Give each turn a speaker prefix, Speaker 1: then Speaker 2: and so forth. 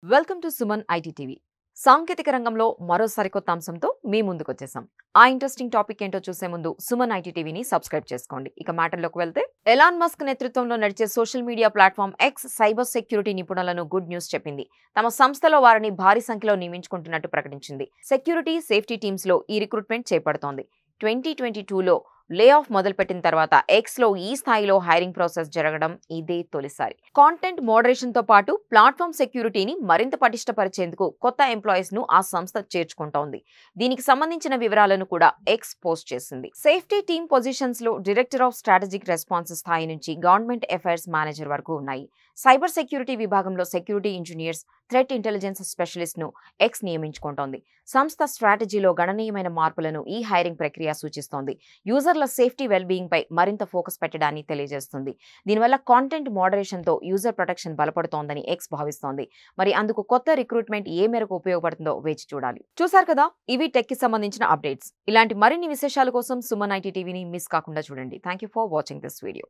Speaker 1: Welcome to Suman IT TV. సాంకేతిక రంగంలో మరో సరికొత్త అంశంతో మీ ముందుకొచ్చేసాం. ఆ ఇంట్రెస్టింగ్ టాపిక్ ఏంటో చూసే ముందు సుమన్ ఐటీ టీవీని సబ్స్క్రైబ్ చేసుకోండి. ఇక మ్యాటర్లోకి వెళ్తే, ఎలాన్ మస్క్ నేతృత్వంలో నడిచే social media platform X cyber security నిపుణులను గుడ్ న్యూస్ చెప్పింది. తమ సంస్థలో వారిని భారీ సంఖ్యలో నియమించుకుంటున్నట్టు ప్రకటించింది. సెక్యూరిటీ సేఫ్టీ టీమ్స్ లో ఈ రిక్రూట్మెంట్ చేపడుతోంది. 2022లో లే ఆఫ్ మొదలుపెట్టిన తర్వాత ఎక్స్ లో ఈ స్థాయిలో హైరింగ్ ప్రాసెస్ జరగడం ఇదే తొలిసారి. కాంటెంట్ మోడరేషన్ తో పాటు ప్లాట్ఫామ్ సెక్యూరిటీని మరింత పటిష్టపరిచేందుకు కొత్త ఎంప్లాయీస్ ను ఆ సంస్థ చేర్చుకుంటోంది. దీనికి సంబంధించిన వివరాలను కూడా ఎక్స్ పోస్ట్ చేసింది. సేఫ్టీ టీమ్ పొజిషన్స్ లో డైరెక్టర్ ఆఫ్ స్ట్రాటజిక్ రెస్పాన్స్ స్థాయి నుంచి గవర్నమెంట్ అఫైర్స్ మేనేజర్ వరకు ఉన్నాయి. సైబర్ సెక్యూరిటీ విభాగంలో security engineers, threat intelligence specialist ను ఎక్స్ నియమించుకుంటోంది. సంస్థ స్ట్రాటజీలో గణనీయమైన మార్పులను ఈ హైరింగ్ ప్రక్రియ సూచిస్తోంది. యూజర్ల సేఫ్టీ వెల్బీయింగ్ పై మరింత ఫోకస్ పెట్టడాన్ని తెలియజేస్తుంది. దీనివల్ల కాంటెంట్ మోడరేషన్ తో యూజర్ ప్రొటెక్షన్ బలపడుతోందని ఎక్స్ భావిస్తోంది. మరి అందుకు కొత్త రిక్రూట్మెంట్ ఏ మేరకు ఉపయోగపడుతుందో వేచి చూడాలి. చూసారు కదా, ఇవి టెక్ కి సంబంధించిన అప్డేట్స్. ఇలాంటి మరిన్ని విశేషాల కోసం సుమన్ ఐటీ టీవీని మిస్ కాకుండా చూడండి. Thank you for watching this video.